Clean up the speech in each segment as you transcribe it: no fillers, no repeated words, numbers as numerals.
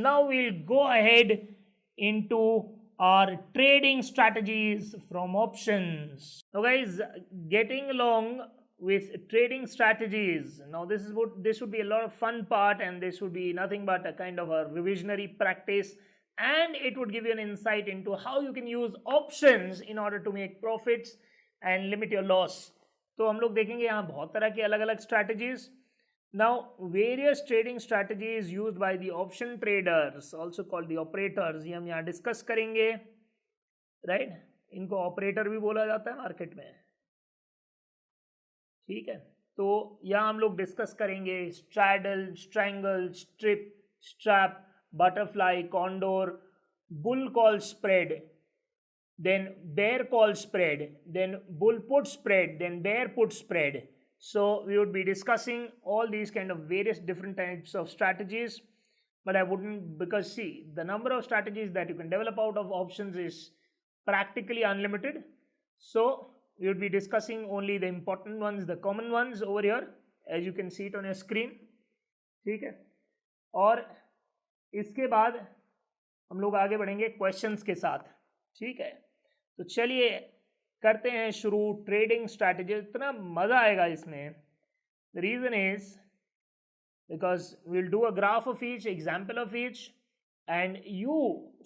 now we'll go ahead into our trading strategies from options. Now guys, getting along with trading strategies, now this would be a lot of fun part, and this would be nothing but a kind of a revisionary practice, and it would give you an insight into how you can use options in order to make profits and limit your loss. तो हम लोग देखेंगे यहाँ बहुत तरह की अलग अलग strategies. Now, various trading strategies used by the option traders, also called the operators, ये हम यहाँ डिस्कस करेंगे, राइट इनको ऑपरेटर भी बोला जाता है मार्केट में, ठीक है. तो यहाँ हम लोग डिस्कस करेंगे straddle, strangle, strip, strap, butterfly, condor, bull call spread, then bear call spread, then bull put spread, then bear put spread. So we would be discussing all these kind of various different types of strategies, but I wouldn't, because see, the number of strategies that you can develop out of options is practically unlimited. So we would be discussing only the important ones, the common ones over here, as you can see it on your screen. ठीक है, और इसके बाद हम लोग आगे बढ़ेंगे questions के साथ. ठीक है, तो चलिए करते हैं शुरू ट्रेडिंग स्ट्रैटेजी. इतना मज़ा आएगा इसमें. The reason is because will do a graph of each, example of each, and you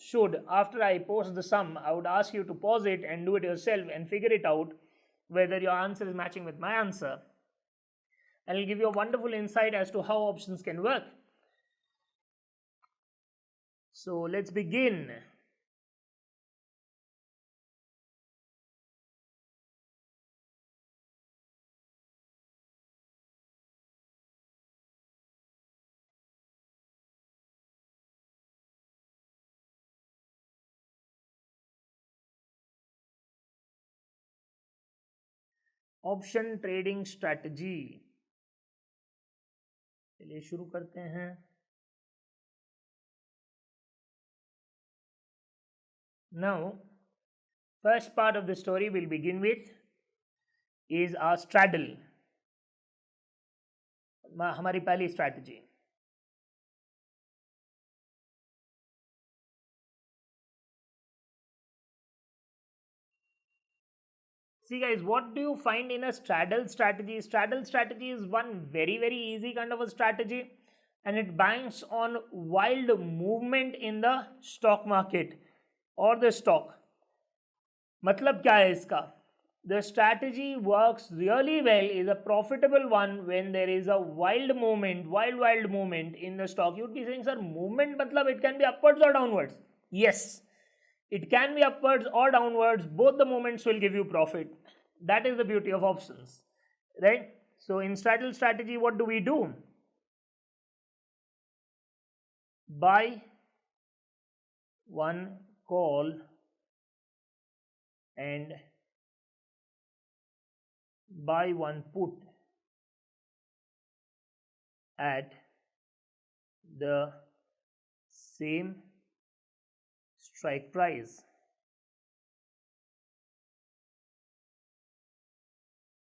should, after I post the sum, I would ask you to pause it and do it yourself and figure it out whether your answer is matching with my answer, and it'll give you a wonderful insight as to how options can work. So let's begin. Option trading strategy, चलिए शुरू करते हैं. Now first part of the story will begin with is a straddle, हमारी पहली strategy. See guys, what do you find in a straddle strategy? Straddle strategy is one very easy kind of a strategy, and it banks on wild movement in the stock market or the stock. मतलब क्या है इसका? The strategy works really well, is a profitable one when there is a wild movement in the stock. You would be saying, sir, movement मतलब it can be upwards or downwards? Yes. It can be upwards or downwards, both the movements will give you profit. That is the beauty of options, right? So in straddle strategy, what do we do? Buy one call and buy one put at the same strike price.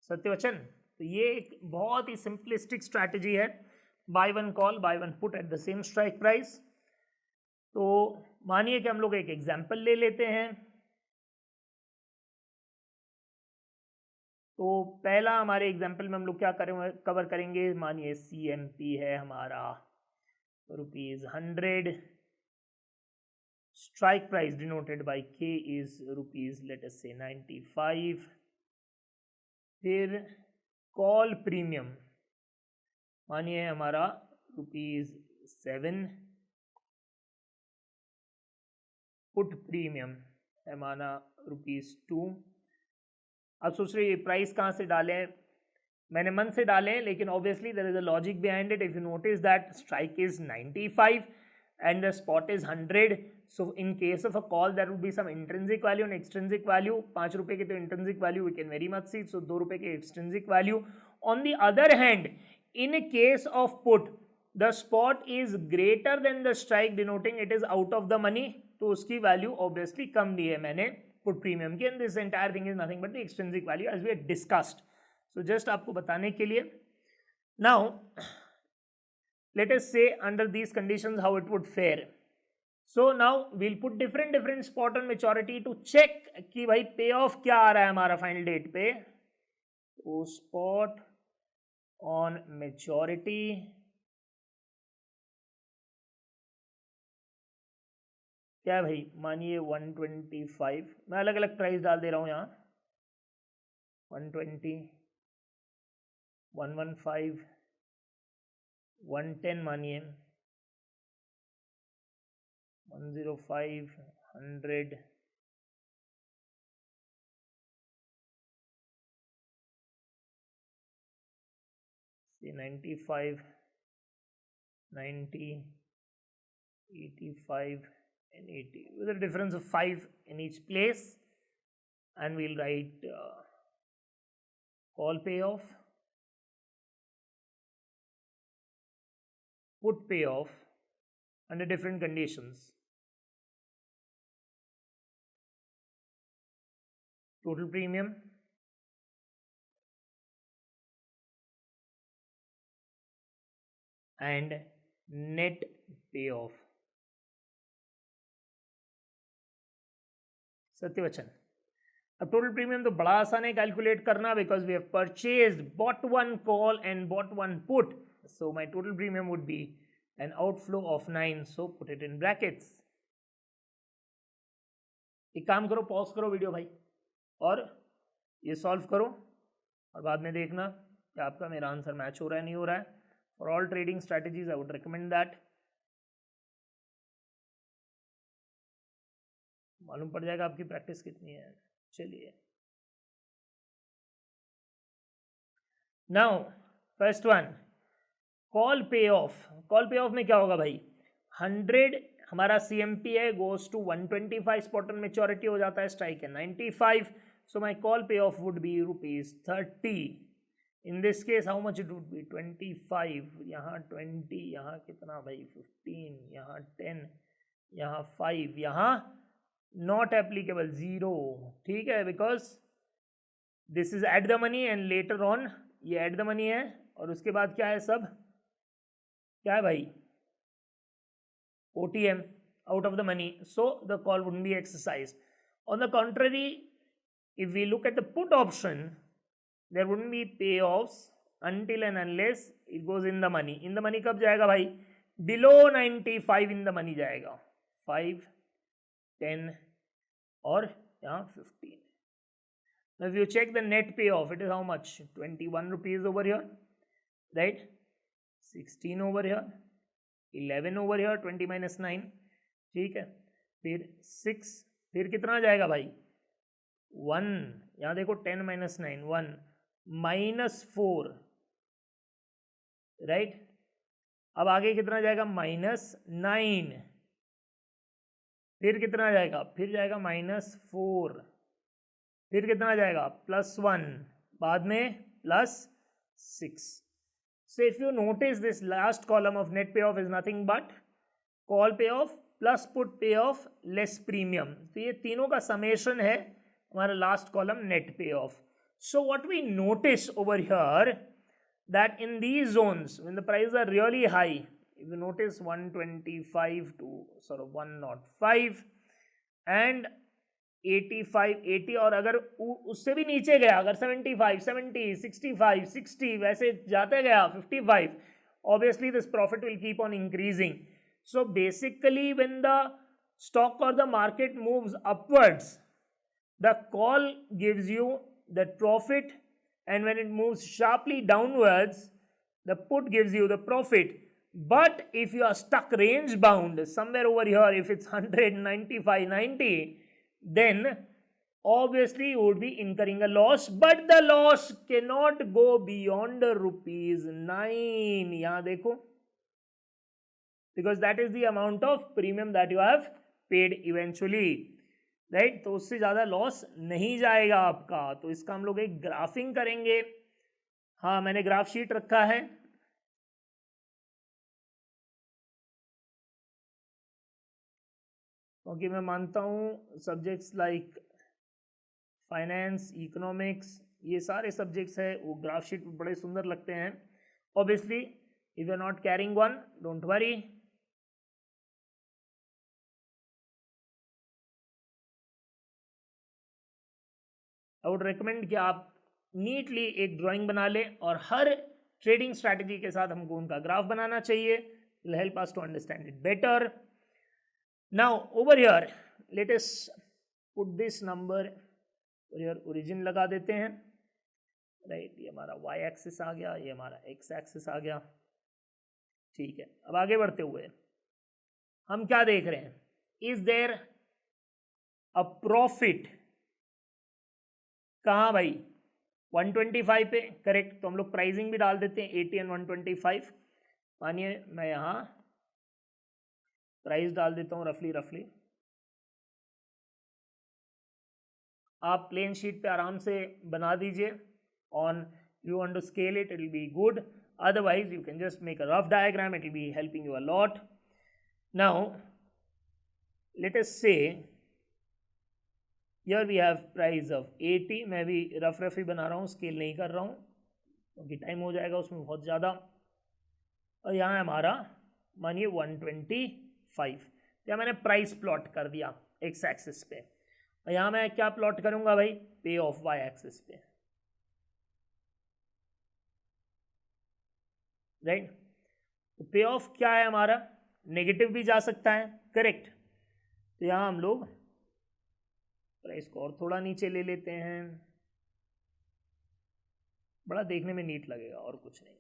सत्यवचन, तो ये एक बहुत ही simplistic strategy है. By one call, by one put at the same strike price. तो मानिए कि हम लोग एक एग्जांपल ले लेते हैं. तो पहला हमारे एग्जांपल में हम लोग क्या कवर करेंगे. मानिए CMP है हमारा ₹100. Strike price denoted by K is rupees, let us say 95. फिर कॉल प्रीमियम मानिए हमारा ₹7. पुट प्रीमियम है हमारा ₹2. अब सोच रहे प्राइस कहाँ से डालें. मैंने मन से डालें, लेकिन obviously there is a logic behind it. If you notice that strike is 95 and the spot is 100, so in case of a call there would be some intrinsic value and extrinsic value. 5 रुपए के तो intrinsic value we can very much see, so 2 रुपए के extrinsic value. On the other hand, in a case of put, the spot is greater than the strike, denoting it is out of the money, तो उसकी value obviously कम दी है मैंने put premium की, and this entire thing is nothing but the extrinsic value as we had discussed. So just आपको बताने के लिए. Now let us say under these conditions how it would fare. So now we'll put different spot on maturity to check कि भाई पे of क्या आ रहा है हमारा फाइनल डेट पे. तो स्पॉट ऑन मेच्योरिटी क्या है भाई, मानिए 125. मैं अलग अलग प्राइस डाल दे रहा हूँ यहाँ. 120, 115, 110 मानिए, 105, 100, 95, 90, 85 and 80 with a difference of 5 in each place, and we'll write call payoff, put payoff under different conditions. Total premium, and net payoff. सत्यवचन. अब टोटल प्रीमियम तो बड़ा आसान है कैलकुलेट करना because we have purchased bought one call and bought one put. So my total premium would be an outflow of 9. So put it in brackets. एक काम करो, pause करो वीडियो भाई और ये सॉल्व करो और बाद में देखना कि आपका मेरा आंसर मैच हो रहा है नहीं हो रहा है. For all trading strategies I would recommend that. मालूम पड़ जाएगा आपकी प्रैक्टिस कितनी है. चलिए नाउ फर्स्ट वन, कॉल पे ऑफ. कॉल पे ऑफ में क्या होगा भाई, 100 हमारा CMP है, goes to 125, spot on maturity हो जाता है, स्ट्राइक है 95. सो माई कॉल पे of would be ₹30. In this case how much it would be, 25, यहाँ 20, यहाँ कितना भाई 15, यहाँ 10, यहाँ 5, यहाँ नॉट एप्लीकेबल 0. ठीक है, because this is at the money and later on ये एट द मनी है और उसके बाद क्या है, सब क्या है भाई, OTM, out of the money, so the call wouldn't be exercised. On the contrary, if we look at the put option, there wouldn't be payoffs until and unless it goes in the money. In the money कब जाएगा भाई, below 95 in the money जाएगा, 5, 10 और यहाँ 15. Now if you check the net payoff, it is how much, 21 rupees over here, right, 16 over here, 11 over here, 20 minus 9. ठीक है, फिर 6, फिर कितना जाएगा भाई 1, यहाँ देखो 10 minus 9, 1 minus 4, राइट. अब आगे कितना जाएगा -9, फिर कितना जाएगा, फिर जाएगा -4, फिर कितना जाएगा +1, बाद में +6. So if you notice, this last column of net payoff is nothing but call payoff plus put payoff less premium. तो ये तीनों का summation है हमारा last column net payoff. So what we notice over here, that in these zones when the prices are really high, if you notice 125 to sort of 105 and 85, 80, और अगर उससे भी नीचे गया, अगर 75, 70, 65, 60 वैसे जाते गया 55, obviously this profit will keep on increasing. So basically when the stock or the market moves upwards, the call gives you the profit, and when it moves sharply downwards, the put gives you the profit. But if you are stuck range bound somewhere over here, if it's 100, 95, 90, then obviously you would be incurring a loss, but the loss cannot go beyond ₹9. यहाँ देखो, because that is the amount of premium that you have paid eventually, right. तो उससे ज़्यादा loss नहीं जाएगा आपका. तो इसका हम लोग एक ग्राफिंग करेंगे. हाँ, मैंने ग्राफ शीट रखा है. क्योंकि मैं मानता हूँ सब्जेक्ट्स लाइक फाइनेंस, इकोनॉमिक्स, ये सारे सब्जेक्ट्स है वो ग्राफ शीट बड़े सुंदर लगते हैं. Obviously if you are not carrying one, don't worry, I would recommend कि आप नीटली एक ड्राइंग बना लें और हर ट्रेडिंग स्ट्रैटेजी के साथ हमको उनका ग्राफ बनाना चाहिए. Will help us to understand it better. Now over here let us put this number और यार ओरिजिन लगा देते हैं. राइट, ये हमारा y एक्सिस आ गया, ये हमारा x एक्सिस आ गया. ठीक है, अब आगे बढ़ते हुए हम क्या देख रहे हैं? Is there a profit? कहाँ भाई? 125 पे. करेक्ट. तो हम लोग प्राइसिंग भी डाल देते हैं 80 and 125. मानिए मैं यहाँ प्राइस डाल देता हूँ रफली. आप प्लेन शीट पे आराम से बना दीजिए. On you want to scale it will be good, otherwise you can just make a rough diagram, it will be helping you a lot. Now let us say here we have price of 80. मैं भी rough ही बना रहा हूँ, scale नहीं कर रहा हूँ क्योंकि टाइम हो जाएगा उसमें बहुत ज़्यादा. और यहाँ है हमारा मानिए 125. यहाँ मैंने प्राइस प्लॉट कर दिया एक्स एक्सिस पे, और यहाँ मैं क्या प्लॉट करूँगा भाई? पे ऑफ वाई एक्सिस पे. राइट. तो पे ऑफ क्या है हमारा? नेगेटिव भी जा सकता है. करेक्ट. तो यहाँ हम लोग प्राइस को और थोड़ा नीचे ले लेते हैं, बड़ा देखने में नीट लगेगा और कुछ नहीं.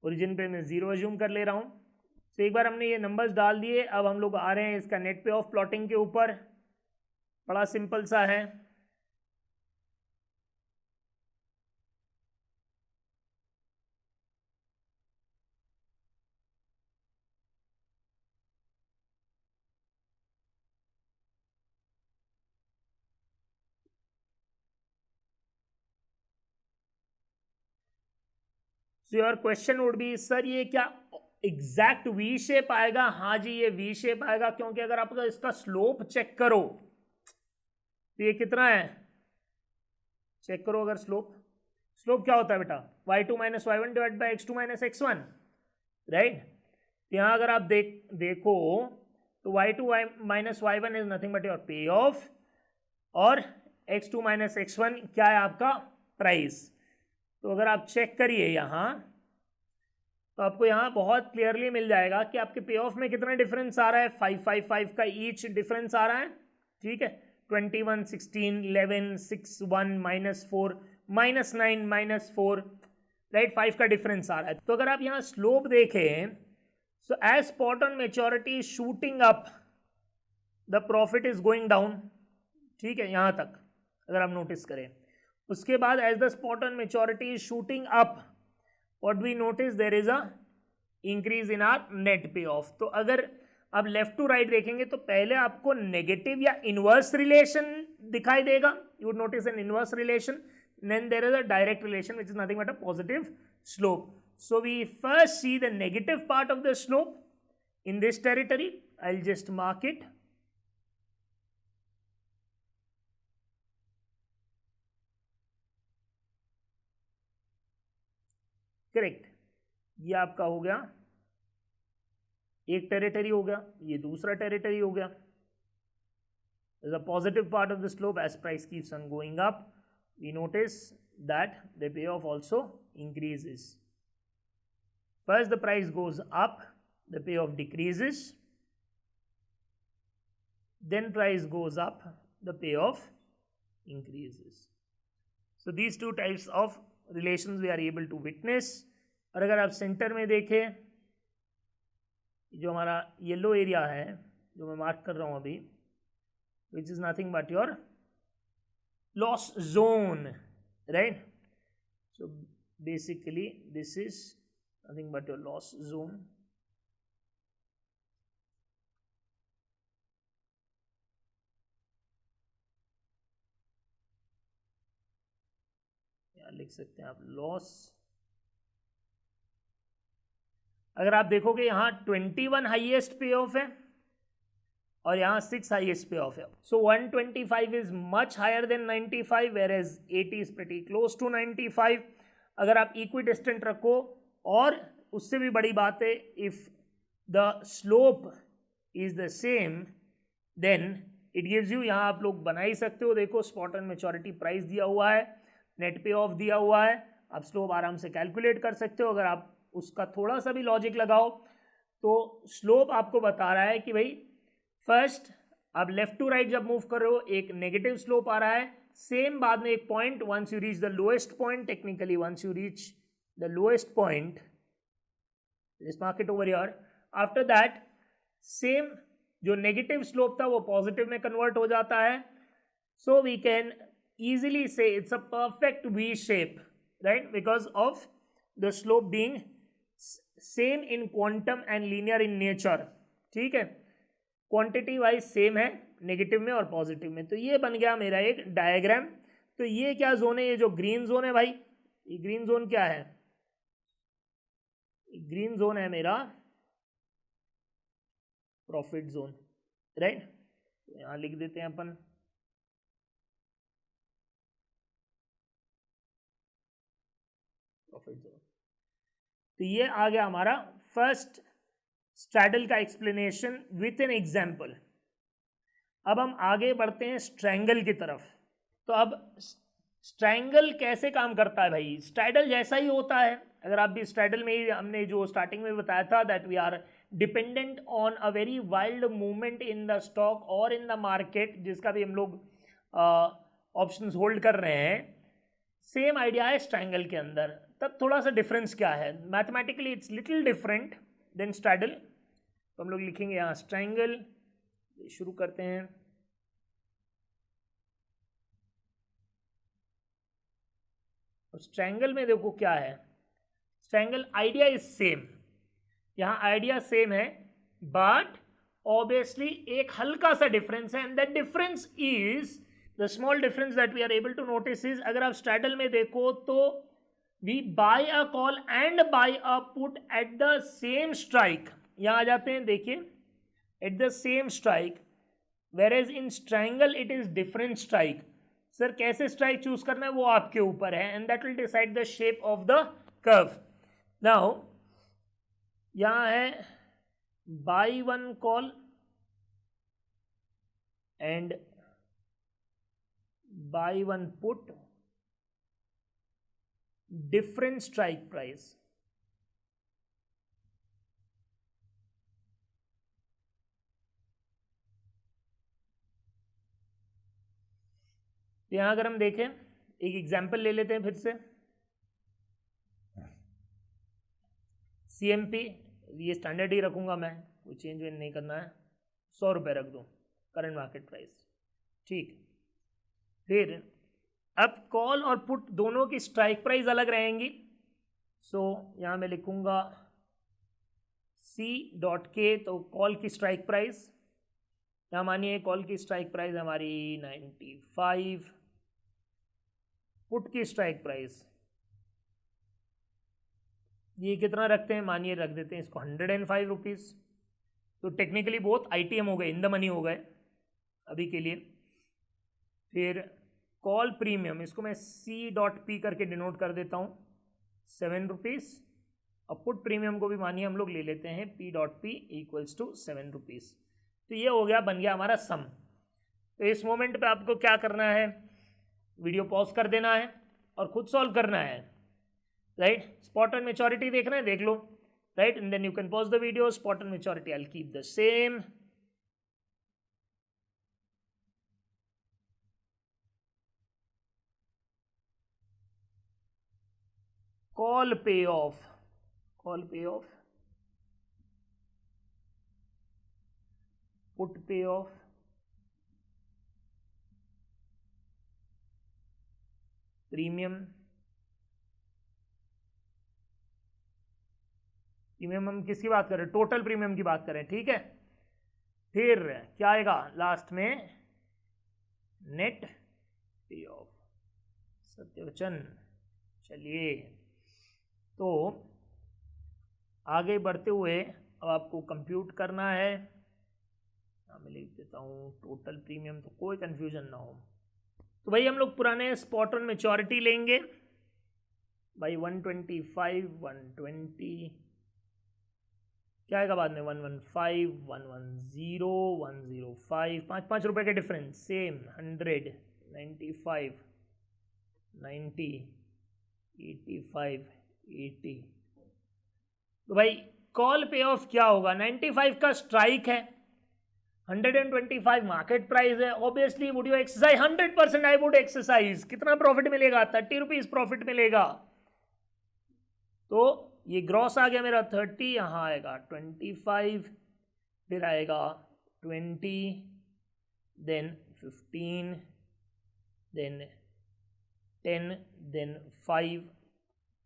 ओरिजिन पे मैं 0 अज्यूम कर ले रहा हूँ. तो एक बार हमने ये नंबर्स डाल दिए, अब हम लोग आ रहे हैं इसका नेट पे ऑफ प्लॉटिंग के ऊपर. बड़ा सिंपल सा है. So your question would be, sir ये क्या एग्जैक्ट वी शेप आएगा? हाँ जी, ये वी शेप आएगा, क्योंकि अगर आप इसका स्लोप चेक करो तो ये कितना है? चेक करो अगर स्लोप क्या होता है बेटा? y2 minus y1 divide by x2 minus x1. Right. यहाँ अगर आप देखो तो y2 minus y1 is nothing but your पे ऑफ, और x2 माइनस x1 क्या है? आपका प्राइस. तो अगर आप चेक करिए यहाँ तो आपको यहाँ बहुत क्लियरली मिल जाएगा कि आपके पे ऑफ में कितना डिफरेंस आ रहा है. 555 का ईच डिफरेंस आ रहा है. ठीक है. 21, 16, 11, 6, 1, -4, -9, -4. राइट. 5 का डिफरेंस आ रहा है. तो अगर आप यहाँ स्लोप देखें, so as spot on maturity shooting up, the profit is going down. ठीक है, यहाँ तक अगर आप नोटिस करें. उसके बाद as the spot on maturity is shooting up, what we notice there is a increase in our net payoff. तो अगर आप लेफ्ट टू राइट देखेंगे तो पहले आपको नेगेटिव या इनवर्स रिलेशन दिखाई देगा. You would notice an inverse relation, then there is a direct relation which is nothing but a positive slope. So we first see the negative part of the slope in this territory. I'll just mark it. Correct. ये आपका हो गया एक territory हो गया, ये दूसरा territory हो गया. The positive part of the slope as price keeps on going up, we notice that the payoff also increases. First the price goes up, the payoff decreases. Then price goes up, the payoff increases. So these two types of relations we are able to witness. और अगर आप centre में देखें, जो हमारा yellow area है जो मैं मार्क कर रहा हूँ अभी, which is nothing but your loss zone, right? So basically this is nothing but your loss zone. या लिख सकते हैं आप लॉस. अगर आप देखोगे यहाँ 21 हाईएस्ट पे ऑफ है और यहाँ 6 हाईएस्ट पे ऑफ है. So 125 is much higher than 95, whereas 80 is pretty close to 95. अगर आप इक्वी डिस्टेंट रखो, और उससे भी बड़ी बात है, if the slope is the same, then it gives you, यहाँ आप लोग बना ही सकते हो, देखो स्पॉट एंड मैच्योरिटी प्राइस दिया हुआ है, नेट पे ऑफ दिया हुआ है, आप स्लोप आराम से कैलकुलेट कर सकते हो। अगर आप उसका थोड़ा सा भी लॉजिक लगाओ तो स्लोप आपको बता रहा है कि भाई फर्स्ट आप लेफ्ट टू राइट जब मूव कर रहे हो एक नेगेटिव स्लोप आ रहा है, सेम बाद में एक point, once you reach the lowest point, technically once you reach the lowest point this market over here, after that same जो नेगेटिव स्लोप था वो पॉजिटिव में कन्वर्ट हो जाता है। So we can easily say it's a perfect V shape, right, because of the slope being same in quantum and linear in nature, ठीक है, quantity wise same है नेगेटिव में और पॉजिटिव में। तो ये बन गया मेरा एक डायग्राम। तो ये क्या जोन है, ये जो ग्रीन जोन है भाई, ये ग्रीन जोन क्या है, ग्रीन जोन है मेरा प्रॉफिट जोन, राइट। तो यहां लिख देते हैं अपन प्रॉफिट जोन। तो ये आ गया हमारा फर्स्ट स्ट्रैडल का एक्सप्लेनेशन विथ एन एग्जाम्पल। अब हम आगे बढ़ते हैं स्ट्रैंगल की तरफ। तो अब स्ट्रैंगल कैसे काम करता है भाई, स्ट्रैडल जैसा ही होता है। अगर आप भी स्ट्रैडल में ही, हमने जो स्टार्टिंग में बताया था that we are dependent on a very wild movement in the stock और इन द मार्केट, जिसका भी हम लोग ऑप्शंस होल्ड कर रहे हैं, सेम आइडिया है स्ट्रैंगल के अंदर। तब थोड़ा सा डिफरेंस क्या है, mathematically it's little different than straddle. तो हम लोग लिखेंगे यहाँ स्ट्रैंगल, शुरू करते हैं। स्ट्रैंगल में देखो क्या है, स्ट्रैंगल आइडिया इज सेम, यहाँ आइडिया सेम है, बट ऑब्वियसली एक हल्का सा डिफरेंस है, and that difference is the small difference that we are able to notice is, अगर आप स्ट्रैडल में देखो तो we buy a call and buy a put at the same strike, यहाँ आ जाते हैं देखिए, at the same strike, whereas in strangle it is different strike. Sir कैसे स्ट्राइक चूज करना है वो आपके ऊपर है, and that will decide the shape of the curve. Now यहाँ है by one call and by one put, different strike price। यहां अगर हम देखें, एक एग्जांपल ले लेते हैं फिर से, CMP, ये स्टैंडर्ड ही रखूंगा मैं, कोई चेंज वेंज नहीं करना है, 100 रुपये रख दो करंट मार्केट प्राइस, ठीक। फिर अब कॉल और पुट दोनों की स्ट्राइक प्राइस अलग रहेंगी। सो यहाँ मैं लिखूंगा C.K, तो कॉल की स्ट्राइक प्राइस, यहाँ मानिए कॉल की स्ट्राइक प्राइस हमारी 95, पुट की स्ट्राइक प्राइस ये कितना रखते हैं, मानिए रख देते हैं इसको 105 रुपीज़। तो टेक्निकली बहुत ITM हो गए, इन द मनी हो गए अभी के लिए। फिर कॉल प्रीमियम, इसको मैं C.P करके डिनोट कर देता हूँ, 7 रुपीज़। और पुट प्रीमियम को भी मानिए हम लोग ले लेते हैं P.P इक्वल्स टू 7 रुपीज़। तो ये हो गया, बन गया हमारा सम। तो इस मोमेंट पे आपको क्या करना है, वीडियो पॉज कर देना है और खुद सॉल्व करना है, राइट। स्पॉट एंड मैच्योरिटी देखना है, देख लो, right, and then you can pause the video. Spot and maturity I will keep the same. Call पे ऑफ, कॉल पे off, put pay off, premium, premium हम किसकी बात करें, टोटल प्रीमियम की बात करें, ठीक है। फिर क्या आएगा लास्ट में, नेट पे ऑफ, सत्यवचन। चलिए तो आगे बढ़ते हुए अब आपको कंप्यूट करना है, मैं लिख देता हूँ टोटल प्रीमियम, तो कोई कंफ्यूजन ना हो। तो भाई हम लोग पुराने स्पॉट ऑन मैच्योरिटी लेंगे भाई, 125, 120, क्या आएगा बाद में 115, 110, 105, 5 रुपए के डिफरेंस, सेम 100, 95, 90, 85, 80। तो भाई कॉल पे ऑफ क्या होगा, 95 का स्ट्राइक है, 125 मार्केट प्राइस है, obviously would you exercise, 100% I would exercise. कितना प्रॉफिट मिलेगा, 30 रुपीज प्रॉफिट मिलेगा। तो ये ग्रॉस आ गया मेरा 30, यहाँ आएगा 25, फिर आएगा 20, देन 15, देन 10, देन 5,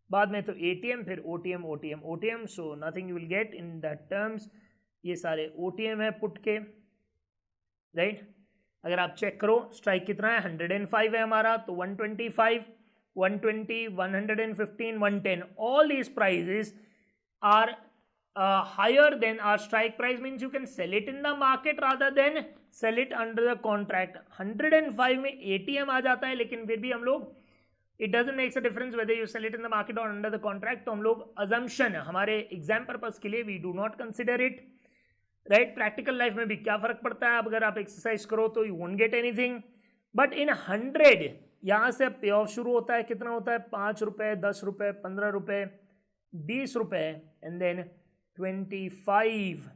बाद में तो ATM, फिर OTM, so nothing you will get in that terms. ये सारे OTM है पुट के, राइट। अगर आप चेक करो स्ट्राइक कितना है, 105 है हमारा, तो 125, 120, 115, 110, all these prices are higher than our strike price, means you can sell it in the market rather than sell it under the contract। 105 में ATM आ जाता है, लेकिन फिर भी हम लोग, it doesn't make a difference whether you sell it in the market or under the contract। तो हम लोग assumption हमारे एग्जाम पर्पज के लिए we do not consider it, right. Practical life में भी क्या फर्क पड़ता है, अब अगर आप एक्सरसाइज करो तो you won't get anything, but in 100 यहाँ से पे ऑफ शुरू होता है, कितना होता है, 5 रुपए, 10 रुपए, 15 रुपए, 20 रुपए, and then 25।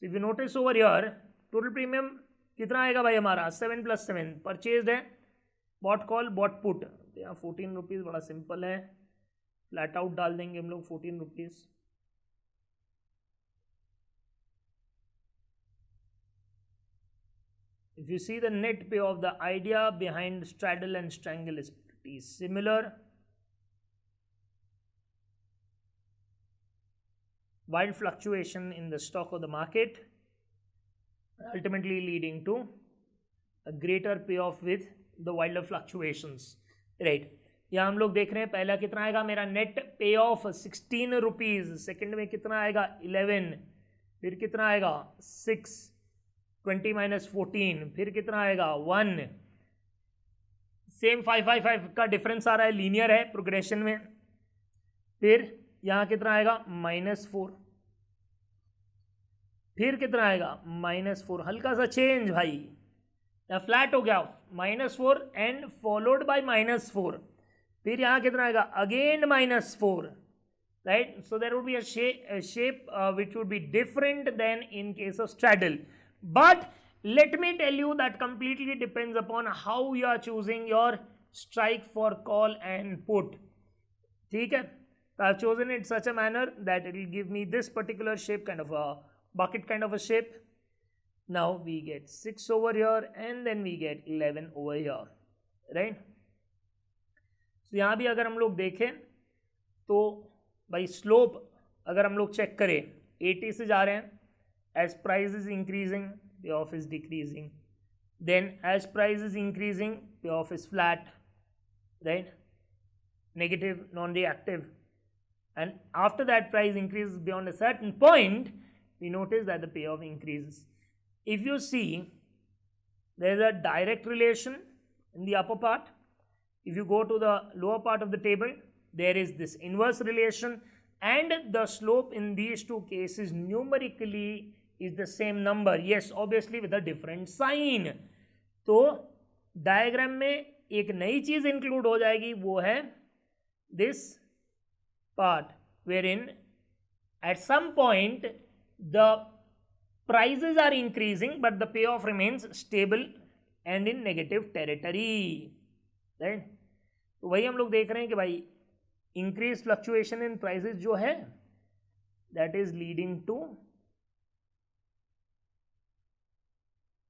If you notice over here total premium कितना आएगा भाई हमारा, 7 + 7 परचेज है, बॉट कॉल, बॉट पुट। यहाँ 14 रुपीज़, बड़ा सिंपल है, फ्लैट आउट डाल देंगे हम लोग 14 rupees. If you see the net payoff, the idea behind straddle and strangle is pretty similar. Wild fluctuation in the stock of the market, ultimately leading to a greater payoff with the wilder fluctuations, right। यहाँ हम लोग देख रहे हैं पहला कितना आएगा मेरा नेट पे ऑफ 16 रुपीज़, सेकेंड में कितना आएगा 11, फिर कितना आएगा 6, 20 - 14, फिर कितना आएगा 1, सेम 5 का डिफरेंस आ रहा है, लीनियर है प्रोग्रेशन में। फिर यहाँ कितना आएगा -4, फिर कितना आएगा -4, हल्का सा चेंज भाई, या फ्लैट हो गया, -4 एंड फॉलोड बाय -4, फिर यहाँ कितना आएगा again -4, right. So there would be a shape which would be different than in case of straddle, but let me tell you that completely depends upon how you are choosing your strike for call and put, ठीक है। So I've chosen it such a manner that it will give me this particular shape, kind of a bucket kind of a shape. Now we get 6 over here and then we get 11 over here, right। so यहाँ भी अगर हम लोग देखें तो भाई slope अगर हम लोग चेक करें 80 से जा रहे हैं, as price is increasing payoff is decreasing, then as price is increasing payoff is flat, right, negative, non-reactive, and after that price increases beyond a certain point, we notice that the payoff increases. If you see, there is a direct relation in the upper part. If you go to the lower part of the table, there is this inverse relation, and the slope in these two cases numerically is the same number, yes, obviously with a different sign। तो diagram में एक नई चीज include हो जाएगी, वो है this part wherein at some point the prices are increasing but the payoff remains stable and in negative territory, right. तो वही हम लोग देख रहे हैं कि भाई इंक्रीज फ्लक्चुएशन इन प्राइजेज जो है that is leading to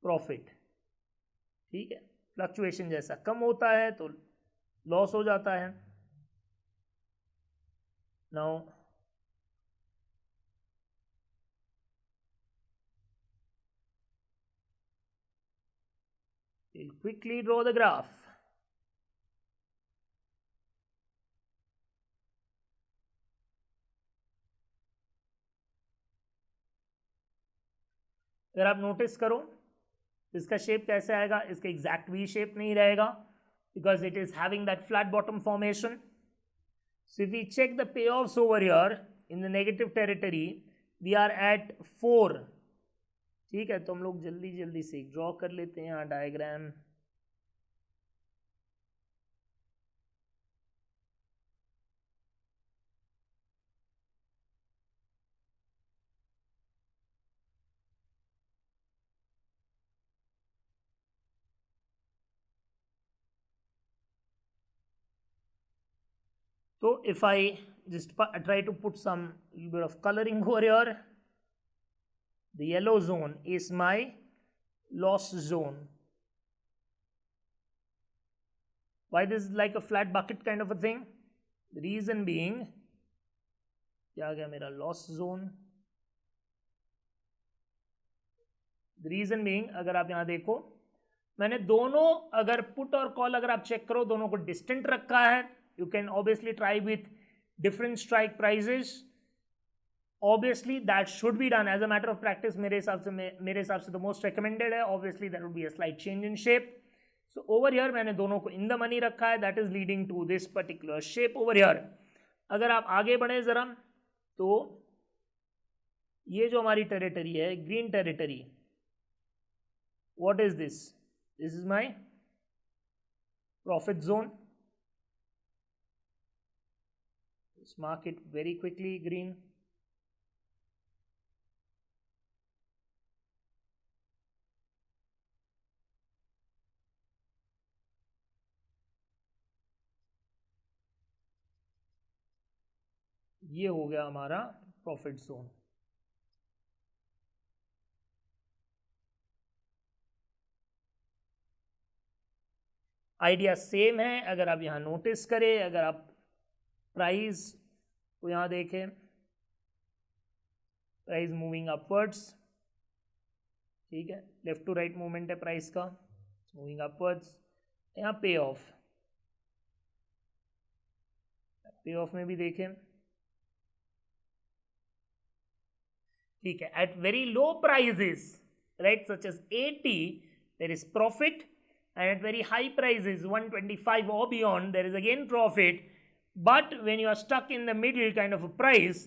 profit, ठीक है। फ्लक्चुएशन जैसा कम होता है तो लॉस हो जाता है। Now we'll quickly draw the graph। अगर आप नोटिस करो इसका शेप कैसे आएगा, इसका एग्जैक्ट वी शेप नहीं रहेगा because it is having that flat bottom formation. So if we check the payoffs over here in the negative territory, we are at 4. ठीक है, तो हम लोग जल्दी जल्दी से ड्रॉ कर लेते हैं यहाँ diagram. So if I just try to put some little bit of coloring over here, the yellow zone is my loss zone. Why this is like a flat bucket kind of a thing? The reason being, क्या गया मेरा loss zone? The reason being, अगर आप यहाँ देखो, मैंने दोनों अगर पुट और कॉल अगर आप चेक करो दोनों को डिस्टेंट रखा है. You can obviously try with different strike prices. Obviously that should be done as a matter of practice. मेरे हिसाब से the most recommended है. Obviously there would be a slight change in shape. So over here मैंने दोनों को in the money रखा है. That is leading to this particular shape over here. अगर आप आगे बढ़े जरा तो ये जो हमारी टेरिटरी है, green territory, what is this? This is my profit zone. Let's mark it very quickly green. ये हो गया हमारा प्रॉफिट जोन. आइडिया सेम है. अगर आप यहां नोटिस करें, अगर आप प्राइस को यहां देखें, प्राइस मूविंग अपवर्ड्स. ठीक है, लेफ्ट टू राइट मूवमेंट है प्राइस का, मूविंग अपवर्ड्स. यहाँ पे ऑफ में भी देखें. ठीक है, at very low prices, right, such as 80, there is profit, and at very high prices 125 or beyond there is again profit. But when you are stuck in the middle kind of a price,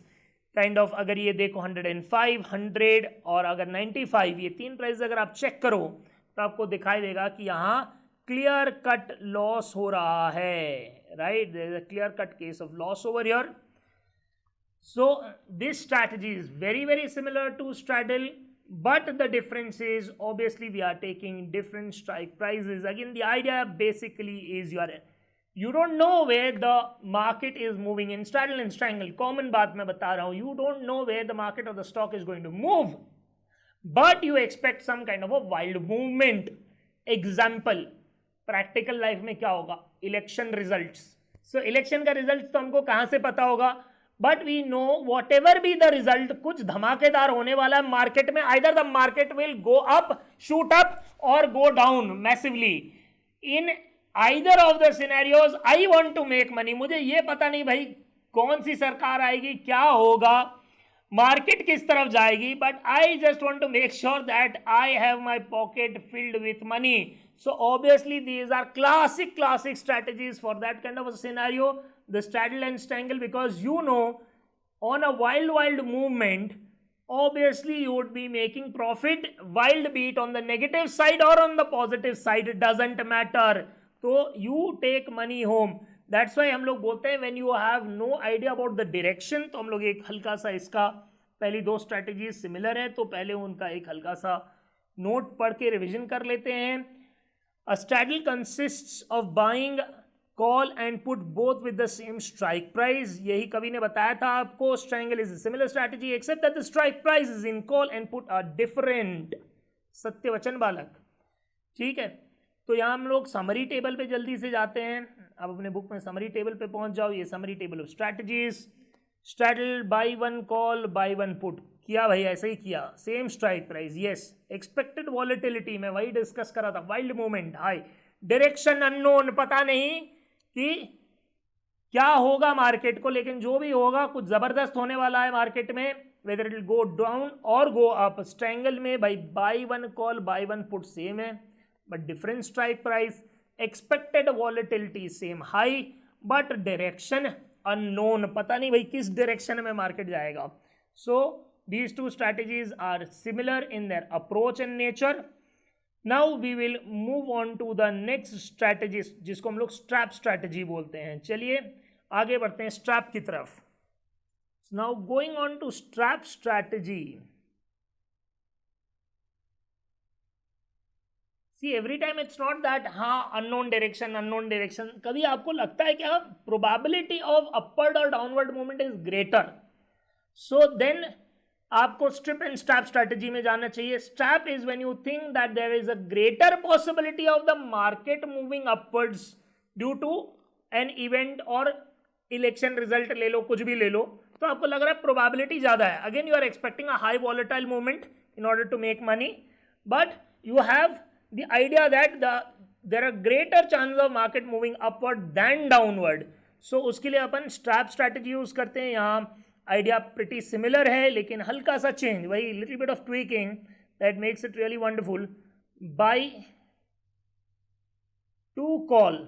kind of अगर ये देखो 105, 100 और अगर 95, ये तीन price अगर आप check करो तो आपको दिखाई देगा कि यहाँ क्लियर कट लॉस हो रहा है. Right, there is a clear cut case of loss over here. So this strategy is very very similar to straddle, but the difference is obviously we are taking different strike prices. Again, the idea basically is you don't know where the market is moving in straddle and strangle. Common बात मैं बता रहा हूँ, you don't know where the market or the stock is going to move, but you expect some kind of a wild movement. Example, practical life में क्या होगा? Election results. So election का results तो हमको कहाँ से पता होगा? But we know whatever be the result, कुछ धमाकेदार होने वाला है मार्केट में. Either the market will go up, shoot up और go down massively. In either of the scenarios I want to make money. मुझे ये पता नहीं भाई कौन सी सरकार आएगी, क्या होगा, मार्केट किस तरफ जाएगी, but I just want to make sure that I have my pocket filled with money. So obviously these are classic strategies for that kind of a scenario, the straddle and strangle, because you know on a wild movement obviously you would be making profit, wild be it on the negative side or on the positive side, it doesn't matter. So you take money home. That's why हम लोग बोलते हैं when you have no idea about the direction, तो हम लोग एक हल्का सा इसका, पहली दो स्ट्रैटेजीज सिमिलर है तो पहले उनका एक हल्का सा नोट पढ़ के रिविजन कर लेते हैं. A straddle consists of buying call and put both with the same strike price. यही कवि ने बताया था आपको. Strangle is a similar strategy except that the strike prices in call and put are different. सत्यवचन बालक. ठीक है, तो यहाँ हम लोग समरी टेबल पे जल्दी से जाते हैं. आप अपने बुक में समरी टेबल पे पहुंच जाओ. ये summary table of strategies. Straddle, by one call, buy one put किया भाई, ऐसे ही किया. Same strike price, yes. Expected volatility में वही डिस्कस करा था. Wild movement, high. Direction unknown, पता नहीं कि क्या होगा मार्केट को, लेकिन जो भी होगा कुछ जबरदस्त होने वाला है मार्केट में. Whether it will go down और गो अप. स्ट्रैंगल में भाई buy one call buy one put same है but different strike price. Expected volatility same high but direction unknown, पता नहीं भाई किस डायरेक्शन में मार्केट जाएगा. सो these two strategies are similar in their approach and nature. Now we will move on to the next strategy, जिसको हम लोग strap strategy बोलते हैं. चलिए आगे बढ़ते हैं स्ट्रैप की तरफ. Now going on to strap strategy. See, every time it's not that unknown direction. कभी आपको लगता है कि probability of upward or downward movement is greater. So then आपको strip and strap strategy में जाना चाहिए. Strap is when you think that there is a greater possibility of the market moving upwards due to an event or election result, ले लो कुछ भी ले लो, तो आपको लग रहा है probability ज़्यादा है. Again you are expecting a high volatile movement in order to make money, but you have the idea that there are greater chances of market moving upward than downward. So उसके लिए अपन strap strategy use करते हैं. यहाँ idea pretty similar है, लेकिन हल्का सा change, वही little bit of tweaking that makes it really wonderful. Buy to call,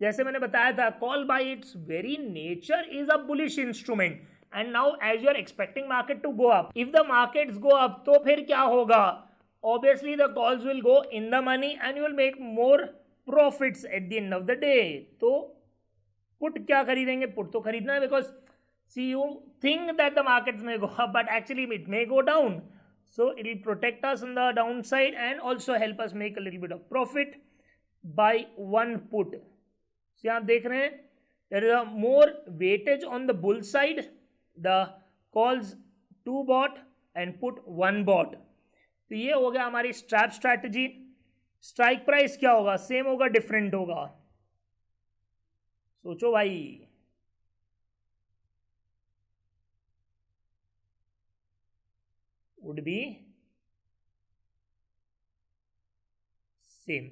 जैसे मैंने बताया था, call by its very nature is a bullish instrument. And now as you are expecting market to go up, if the markets go up, तो फिर क्या होगा? Obviously the calls will go in the money and you will make more profits at the end of the day. तो put क्या खरीदेंगे? Put तो खरीदना है, because see, you think that the markets may go up, but actually it may go down. So it will protect us on the downside and also help us make a little bit of profit by one put. So आप देख रहे हैं, there is a more weightage on the bull side. The calls 2 bought and put 1 bought. तो ये हो गया हमारी strap strategy. Strike price क्या होगा? सेम होगा, डिफरेंट होगा? सोचो भाई. would be same.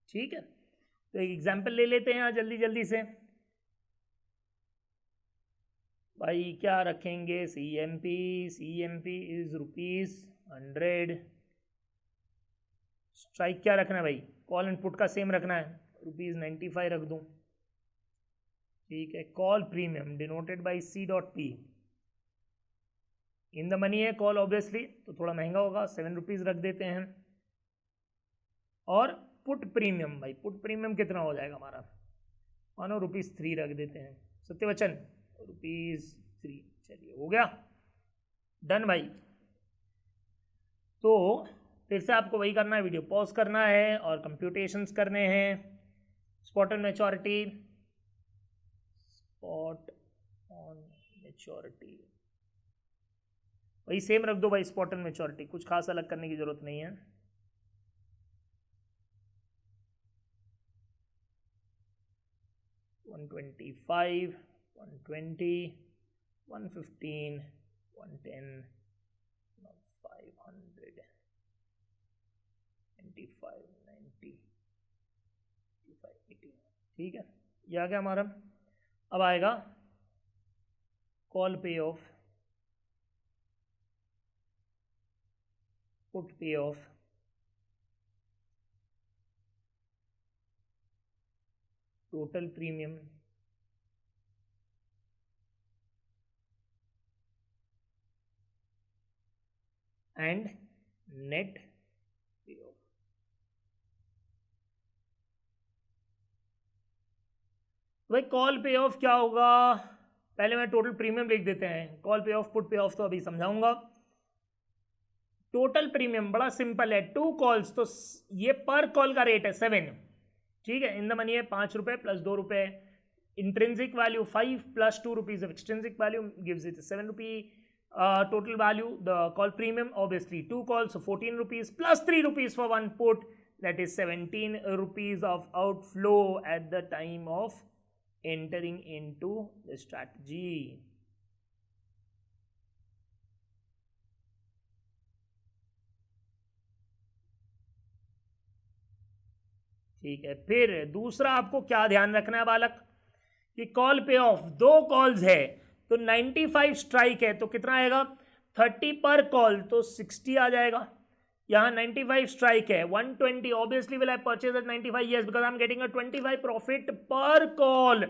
ठीक है, तो एक एग्जाम्पल ले लेते हैं यहाँ जल्दी से. भाई क्या रखेंगे? CMP is ₹100. स्ट्राइक क्या रखना है भाई? कॉल एंड पुट का सेम रखना है, ₹95 रख दूं. ठीक है. Call premium denoted by C.P. In the money है कॉल, ऑब्वियसली तो थोड़ा महंगा होगा, ₹7 रख देते हैं. और पुट प्रीमियम, भाई पुट प्रीमियम कितना हो जाएगा हमारा? मानो ₹3 रख देते हैं. सत्यवचन ₹3. चलिए हो गया, डन भाई. तो फिर से आपको वही करना है, वीडियो पॉज करना है और कंप्यूटेशंस करने हैं. स्पॉट ऑन मैच्योरिटी, वही सेम रख दो भाई. स्पॉट ऑन मैच्योरिटी, कुछ खास अलग करने की जरूरत नहीं है. $125, $120, $115, $110, $500, $95, $90, $85, $80. ठीक है, ये आ गया हमारा. अब आएगा कॉल पे off, put pay of, total premium, and net पे ऑफ. भाई कॉल पे ऑफ क्या होगा? पहले मैं टोटल प्रीमियम लिख देते हैं. कॉल पे ऑफ, पुट पे ऑफ तो अभी समझाऊंगा. टोटल प्रीमियम बड़ा सिंपल है, 2 कॉल्स, तो ये पर कॉल का रेट है 7. ठीक है. इन द मनी है ₹5 plus ₹2. Intrinsic value 5 plus ₹2 of extrinsic value gives it ₹7. Total value, the call premium, obviously 2 calls, so ₹14 plus ₹3 for 1 put, that is ₹17 of outflow at the time of entering into the strategy. ठीक है. फिर दूसरा आपको क्या ध्यान रखना है बालक, कि कॉल पे ऑफ 2 कॉल्स है तो 95 स्ट्राइक है, तो कितना आएगा? 30 पर कॉल, तो 60 आ जाएगा. यहाँ 95 स्ट्राइक है, 120. Obviously will I purchase at 95? Yes, because I am getting a 25 profit पर कॉल.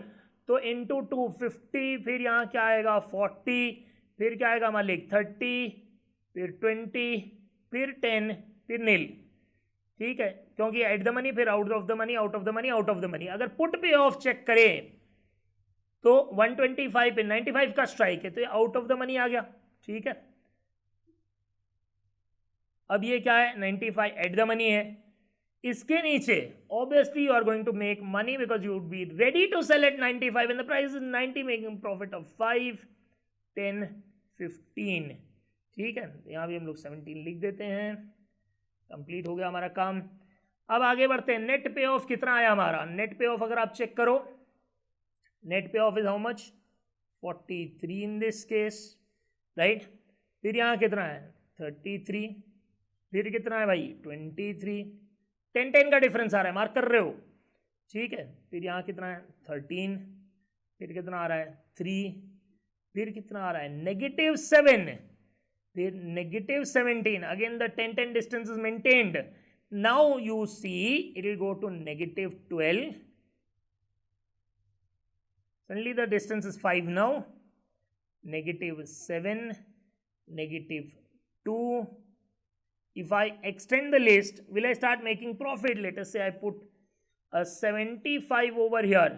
तो इंटू 250, फिर यहाँ क्या आएगा? 40. फिर क्या आएगा मालिक 30, फिर 20, फिर 10, फिर नील। ठीक है, क्योंकि एट द मनी, फिर out of the money, out of the money, out of the money. अगर पुट पे ऑफ चेक करें तो 125 पे 95 का स्ट्राइक है, तो ये आउट ऑफ द मनी आ गया। ठीक है, अब ये क्या है 95 एट द मनी है। इसके नीचे obviously you are going to make money because you would be ready to sell at 95 and the price is 90, making profit of 5, 10, 15। ठीक है, यहाँ भी हम लोग 17 लिख देते हैं। कंप्लीट हो गया हमारा काम। अब आगे बढ़ते हैं। नेट पे ऑफ कितना आया हमारा? नेट पे ऑफ अगर आप चेक करो, नेट पे of is how much? 43 in this case, right. फिर यहाँ कितना है? 33। फिर कितना है भाई? 23। 10 का डिफरेंस आ रहा है, मार्क कर रहे हो? ठीक है, फिर यहाँ कितना है? 13। फिर कितना आ रहा है? 3। फिर कितना आ रहा है? -7। फिर -17। Again the 10 distance is maintained. Now you see it will go to -12। Suddenly the distance is 5 now. -7, -2. If I extend the list, will I start making profit? Let us say I put a 75 over here.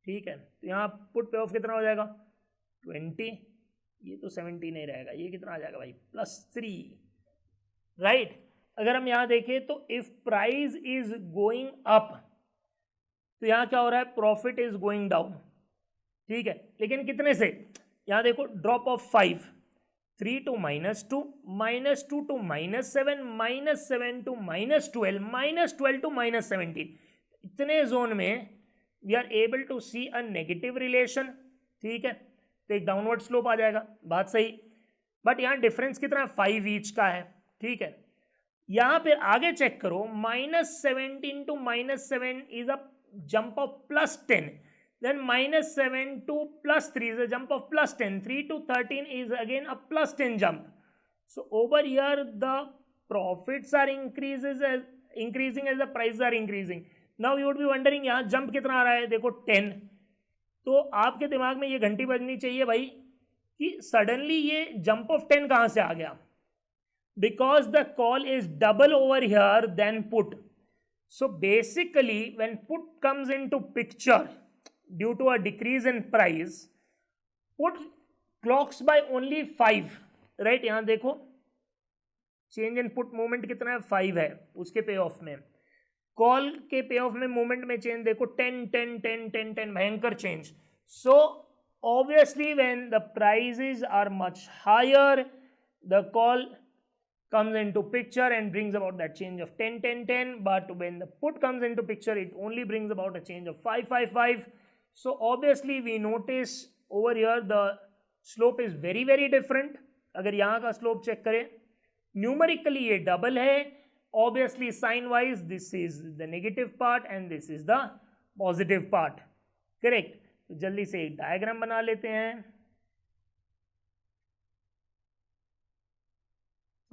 ठीक है, तो यहाँ put pay of कितना हो जाएगा? 20। ये तो 70 नहीं रहेगा, ये कितना आ जाएगा भाई? +3, राइट। अगर हम यहाँ देखें तो if price is going up तो यहाँ क्या हो रहा है? Profit is going down. ठीक है, लेकिन कितने से? यहाँ देखो drop of 5, 3 to -2, -2 to -7, -7 to -12, -12 to -17। इतने जोन में we are able to see a negative relation. ठीक है, तो एक डाउनवर्ड स्लोप आ जाएगा, बात सही। बट यहाँ डिफरेंस कितना? 5 ईच का है। ठीक है, यहाँ पे आगे चेक करो, -17 to -7 is a jump of +10, then -7 to +3 is a jump of +10, 3 to 13 is again a +10 jump. So over here the profits are increasing as the prices are increasing. Now you would be wondering यहाँ jump कितना आ रहा है? देखो 10। तो आपके दिमाग में ये घंटी बजनी चाहिए भाई कि सडनली ये jump of 10 कहाँ से आ गया? Because the call is double over here than put. So basically when put comes into picture due to a decrease in price, put clocks by only 5, right। यहाँ देखो चेंज इन पुट मूवमेंट कितना है? 5 है उसके पे of में। Call के पे ऑफ में मूवमेंट में चेंज देखो 10, 10, 10, 10, 10, भयंकर change. So obviously when the prices are much higher, the call comes into picture and brings about that change of 10, 10, 10. But when the put comes into picture, it only brings about a change of 5, 5, 5. So obviously we notice over here the slope is very, very different. अगर यहाँ का slope check करें, numerically ये double है. Obviously sign wise this is the negative part and this is the positive part. Correct? तो जल्दी से एक diagram बना लेते हैं.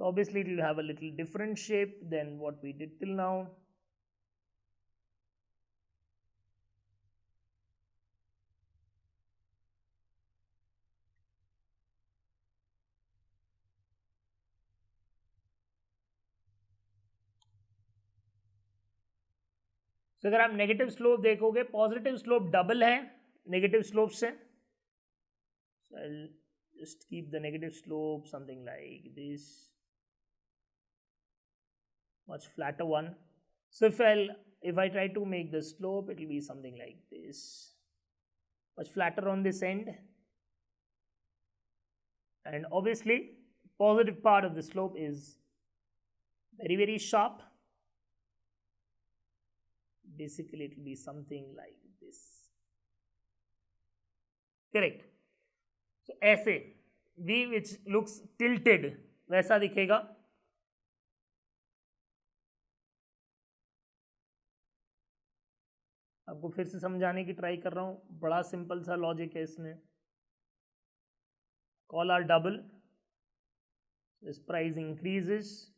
So obviously it will have a little different shape than what we did till now. So अगर आप negative slope देखोगे, पॉजिटिव स्लोप डबल है नेगेटिव स्लोप से. So I'll just keep the negative slope something like this, much flatter one. So if I try to make the slope, it will be something like this, much flatter on this end, and obviously positive part of the slope is very, very sharp. Basically it will be something like this. Correct. So ऐसे V which looks tilted वैसा दिखेगा. आपको फिर से समझाने की try कर रहा हूँ, बड़ा सिंपल सा लॉजिक है इसमें. Call are double, this price increases,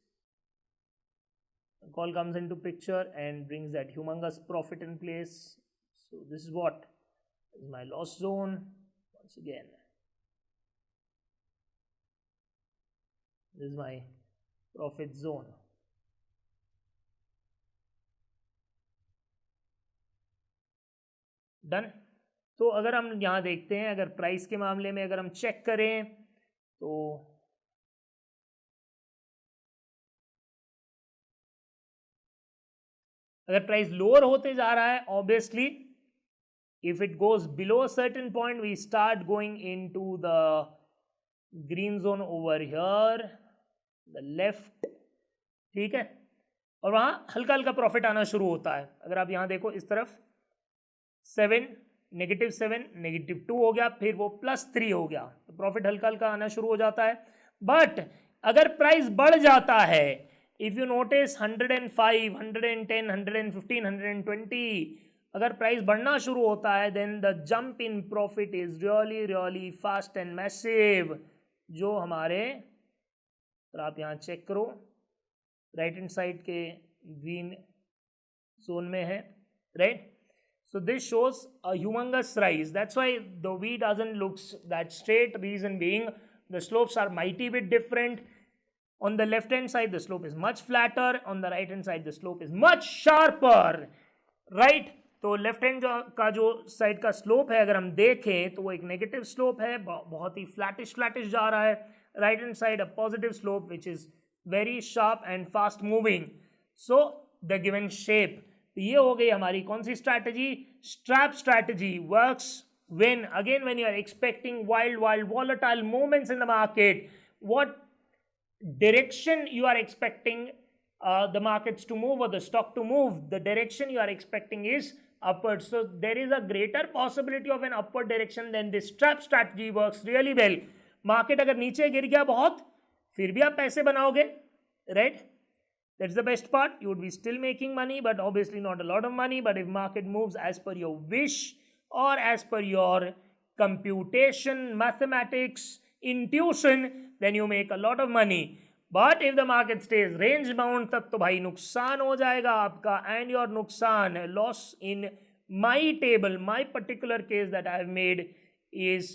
the call comes into picture and brings that humongous profit in place. So this is what is my loss zone once again. This is my profit zone. Done. तो अगर हम यहाँ देखते हैं, अगर price के मामले में अगर हम चेक करें तो अगर प्राइस लोअर होते जा रहा है, obviously if it goes below a certain point we start going into the green zone over here, the left, ठीक है, और वहां हल्का हल्का प्रॉफिट आना शुरू होता है। अगर आप यहां देखो इस तरफ 7 -7 -2 हो गया, फिर वो +3 हो गया, तो प्रॉफिट हल्का हल्का आना शुरू हो जाता है। बट अगर प्राइस बढ़ जाता है, इफ यू नोटिस 105 110 115 120, अगर प्राइस बढ़ना शुरू होता है then the jump in profit is really really fast and massive. जो हमारे, अगर आप यहाँ चेक करो राइट हैंड साइड के ग्रीन जोन में है, right. So this shows a humongous rise. That's why the V doesn't look that straight. Reason being, the slopes are mighty bit different. On the left hand side, the slope is much flatter. On the right hand side, the slope is much sharper. Right? तो left hand का जो side का slope है अगर हम देखें तो वो एक नेगेटिव स्लोप है, बहुत ही फ्लैटिश जा रहा है। Right hand side a positive slope which is very sharp and fast moving. So the given shape, ये हो गई हमारी कौन सी strategy? Strap strategy works when you are expecting wild volatile movements in the market. What direction you are expecting the markets to move or the stock to move? The direction you are expecting is upward. So there is a greater possibility of an upward direction than this trap strategy works really well. Market अगर नीचे गिर गया बहुत, फिर भी आप पैसे बनाओगे, right? That's the best part. You would be still making money, but obviously not a lot of money. But if market moves as per your wish or as per your computation, mathematics, intuition, then you make a lot of money. But if the market stays range bound, तब तो भाई नुकसान हो जाएगा आपका, and your नुकसान loss in my table, my particular case that I have made is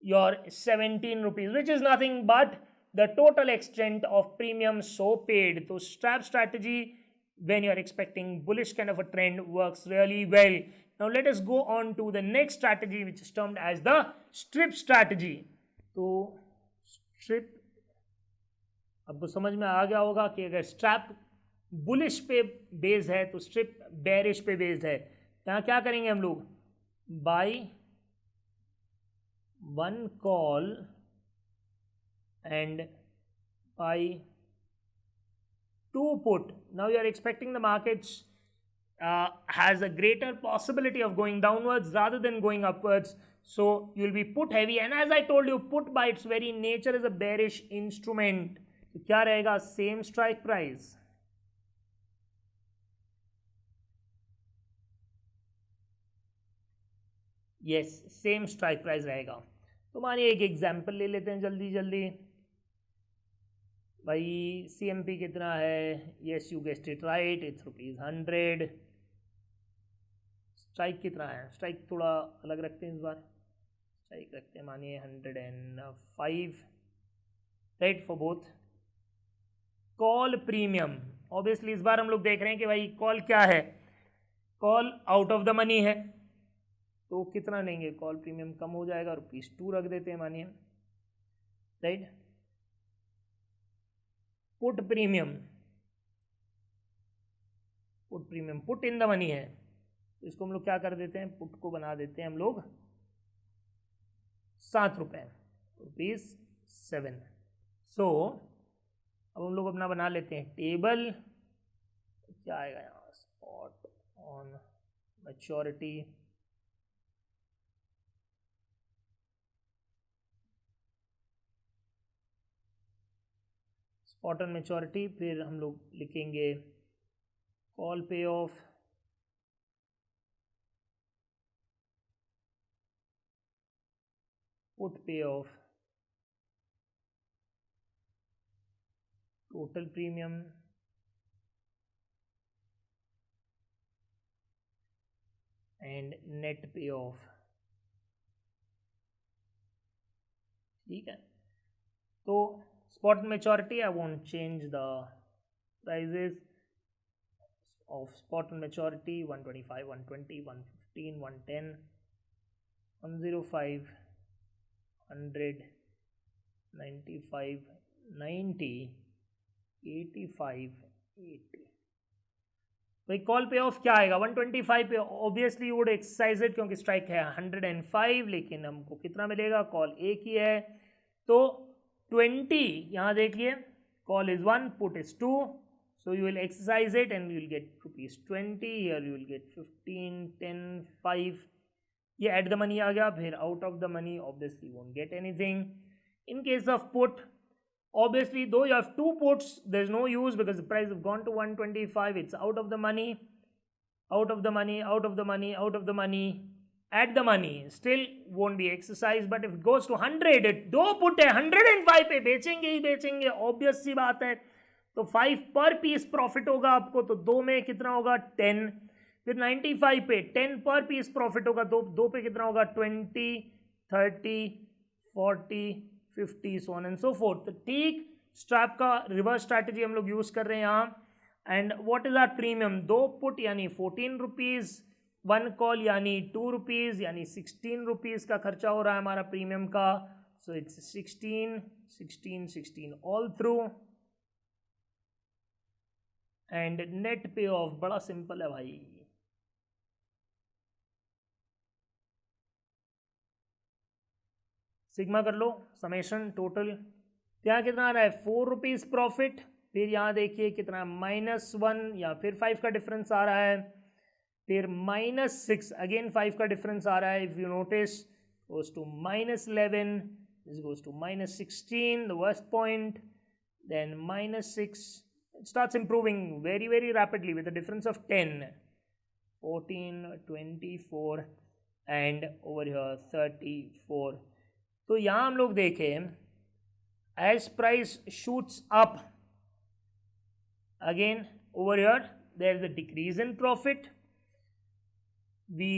your 17 rupees, which is nothing but the total extent of premium so paid. So strap strategy when you are expecting bullish kind of a trend works really well. Now let us go on to the next strategy which is termed as the strip strategy. तो strip आपको समझ में आ गया होगा कि अगर strap bullish पे based है तो स्ट्रिप बेरिश पे बेस्ड है। यहाँ क्या करेंगे हम लोग? By one call and buy 2 put. Now you are expecting the markets has a greater possibility of going downwards rather than going upwards, so you will be put heavy, and as I told you, put by its very nature is a bearish instrument. तो क्या रहेगा? Same strike price, yes same strike price रहेगा। तो मानिए एक example ले लेते हैं जल्दी भाई। CMP कितना है? Yes you guessed it right, it's ₹100। Strike कितना है? स्ट्राइक थोड़ा अलग रखते हैं इस बार, स्ट्राइक रखते हैं मानिए 105, right, for both. Call premium, obviously इस बार हम लोग देख रहे हैं कि भाई कॉल क्या है? Call out of the money है, तो कितना लेंगे? कॉल प्रीमियम कम हो जाएगा, ₹2 रख देते हैं मानिए, right. Put premium, put in the money है, तो इसको हम लोग क्या कर देते हैं? पुट को बना देते हैं हम लोग ₹7, ₹7। सो अब हम लोग अपना बना लेते हैं टेबल। क्या आएगा यहाँ? Spot on maturity, spot on maturity, फिर हम लोग लिखेंगे कॉल पे off, put pay of, total premium, and net पे ऑफ। ठीक है, तो spot maturity, I won't change the prices of spot maturity. 125, 120, 115, 110, 105, 100, 95, 90, 85, 80. भाई कॉल पे ऑफ क्या आएगा 125 पे, ऑब्वियसली वुड एक्सरसाइज इट क्योंकि स्ट्राइक है 105, लेकिन हमको कितना मिलेगा, कॉल एक ही है तो 20, यहाँ देखिए call is 1, put is 2, so you will exercise it and you will get rupees 20, here you will get 15, 10, 5, ये at the money आ गया, फिर out of the money obviously won't get anything. In case of put, obviously though you have two puts, there's no use because the price have gone to 125, it's out of the money, out of the money, out of the money, out of the money, at the money still won't be exercised. But if it goes to 100, दो put है 105 पे बेचेंगे ही बेचेंगे, obvious सी बात है, तो 5 पर piece profit होगा आपको, तो दो में कितना होगा 10, फिर 95 पे 10 पर पीस प्रॉफिट होगा, दो पे कितना होगा 20, 30, 40, 50, so on and so forth. तो ठीक स्ट्रैप का रिवर्स स्ट्रैटेजी हम लोग यूज कर रहे हैं यहाँ. And what is our premium, दो पुट यानी 14 रुपीज, 1 कॉल यानी 2 रुपीज, यानी 16 रुपीज का खर्चा हो रहा है हमारा प्रीमियम का. So it's 16, 16, 16 all through. And net पे ऑफ बड़ा सिंपल है भाई, सिग्मा कर लो, समेशन टोटल. यहाँ कितना आ रहा है 4 रुपीज प्रॉफिट, फिर यहाँ देखिए कितना -1 या फिर 5 का डिफरेंस आ रहा है, फिर -6 अगेन 5 का डिफरेंस आ रहा है. If you notice goes to -11, this goes to -16, the worst point, then -6. It starts improving very very rapidly with a difference of 10, 14, 24 and over here 34. तो यहाँ हम लोग देखें as price shoots up, again over here there is a decrease in profit, we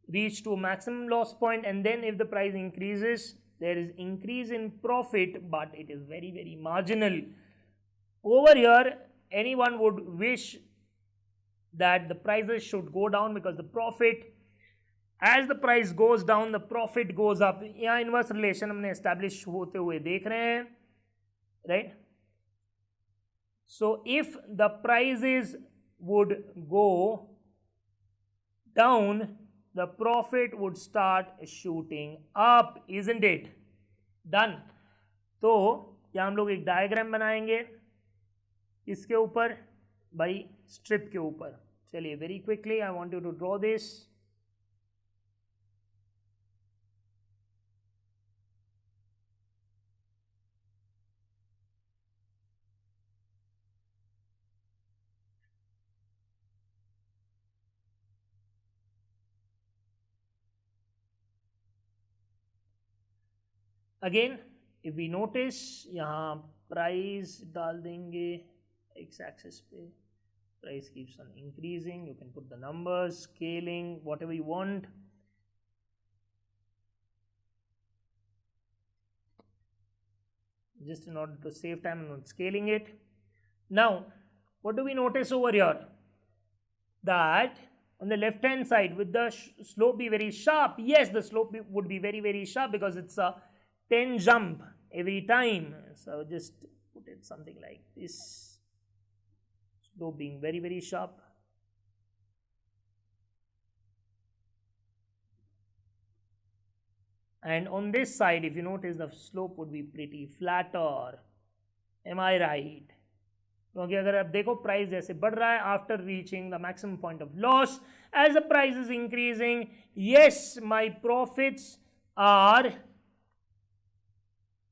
reach to a maximum loss point, and then if the price increases there is increase in profit, but it is very very marginal. Over here anyone would wish that the prices should go down because the profit, as the price goes down the profit goes up. यहाँ inverse relation हमने establish होते हुए देख रहे हैं, राइट. So if the prices would go down, the profit would start shooting up, isn't it? Done. तो यहाँ हम लोग एक डायग्राम बनाएंगे इसके ऊपर, भाई स्ट्रिप के ऊपर. चलिए very quickly I want you to draw this. Again if we notice यहाँ प्राइस डाल देंगे एक्स एक्सिस पे, price keeps on increasing, you can put the numbers, scaling, whatever you want. Just in order to save time, I'm not scaling it. Now what do we notice over here, that on the left hand side with the slope be very sharp. Yes, the slope would be very very sharp because it's a 10 jump every time. So just put it something like this, slope being very very sharp. And on this side if you notice the slope would be pretty flatter. Am I right? क्योंकि अगर आप देखो price जैसे बढ़ रहा है after reaching the maximum point of loss, as the price is increasing, yes my profits are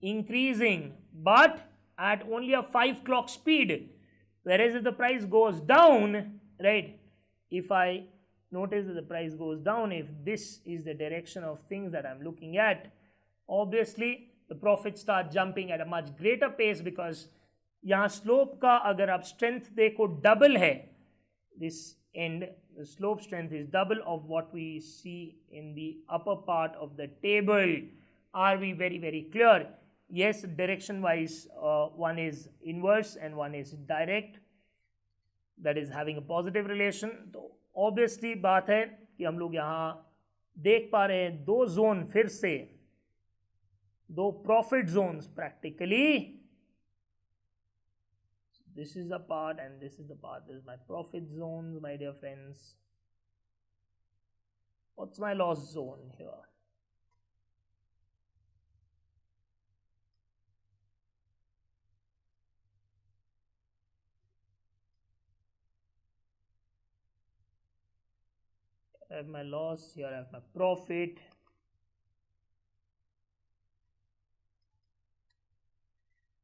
increasing but at only a 5 clock speed. Whereas if the price goes down, right, if I notice that the price goes down, if this is the direction of things that I'm looking at, obviously the profits start jumping at a much greater pace because यहाँ slope का अगर आप strength देखो double है, this and the slope strength is double of what we see in the upper part of the table. Are we very very clear? yes, direction wise one is inverse and one is direct, that is having a positive relation. तो obviously बात है कि हम लोग यहाँ देख पा रहे हैं दो जोन, फिर से दो profit zones practically. This is the part and this is the part. This is my profit zones, my dear friends. What's my loss zone here? I have my loss, here I have my profit.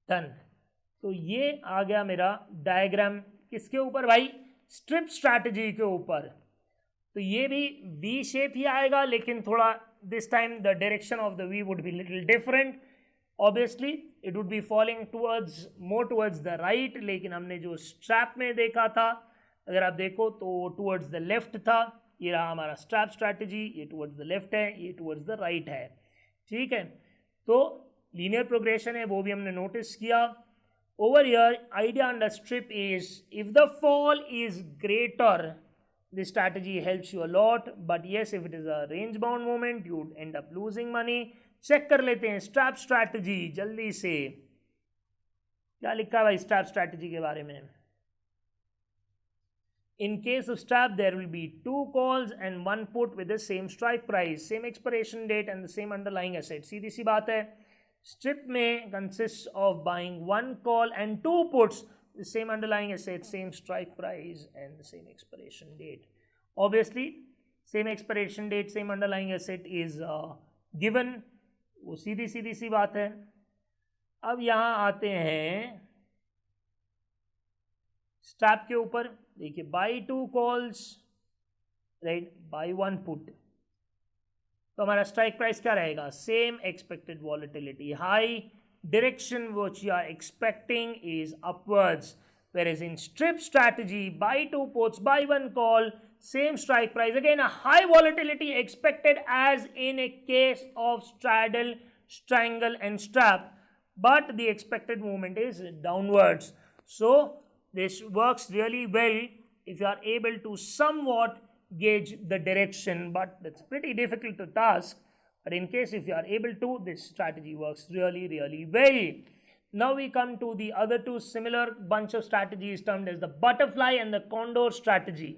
Done. तो ये आ गया मेरा diagram किसके ऊपर भाई? Strip strategy के ऊपर. तो ये भी वी शेप ही आएगा, लेकिन थोड़ा this time the direction of the we would be little different. Obviously it would be following towards more towards the right, लेकिन हमने जो स्ट्रैप में देखा था, अगर आप देखो तो टुवर्ड्स द लेफ्ट था. ये रहा हमारा स्ट्रैप स्ट्रैटेजी, ये टुवर्ड्स द लेफ्ट है, ये टुवर्ड्स द राइट है. ठीक है, तो लीनियर प्रोग्रेशन है वो भी हमने नोटिस किया. Over here, idea under strip is if the fall is greater, this strategy helps you a lot. But yes, if it is a range bound movement, you would end up losing money. Check कर लेते हैं strap strategy जल्दी से. क्या लिखा है भाई strap strategy के बारे में? In case of strap, there will be two calls and one put with the same strike price, same expiration date and the same underlying asset. सीधी सी बात है. Strip may consists of buying one call and two puts, the same underlying asset, same strike price and the same expiration date. Obviously, same expiration date, same underlying asset is given. वो सीधी सीधी सी बात है. अब यहाँ आते हैं strap के ऊपर. देखिए, buy two calls, right, buy one put. तो हमारा स्ट्राइक प्राइस क्या रहेगा? Same expected volatility, high direction which you are expecting is upwards. Whereas in strip strategy, buy two puts, buy one call, same strike price. Again, a high volatility expected as in a case of straddle, strangle and strap. But the expected movement is downwards. So this works really well if you are able to somewhat gauge the direction, but that's pretty difficult to task. But in case if you are able to, this strategy works really, really well. Now we come to the other two similar bunch of strategies termed as the butterfly and the condor strategy.